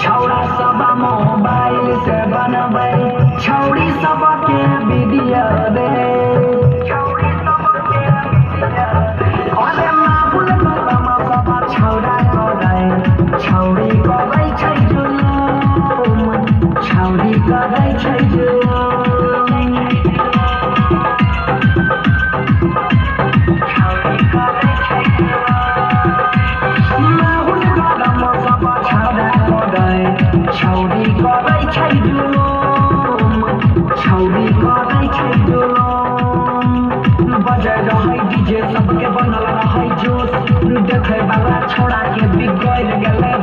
छौड़ा सब मोबाइल से बनबै छौड़ी सबके वीडियो रे अरे माहुल कदम सब छौड़ा करे छौड़ी करै छै जुलुम छौड़ी करै छै जुलुम छौड़ी करै छै जुलुम माहुल कदम सब छौड़ा करे छौड़ी करै छै जुलुम छौड़ी करै छै जुलुम बजै रहै डीजे सबके बनल रहै जोश देखे वाला छौड़ा के बिगड़ गेलै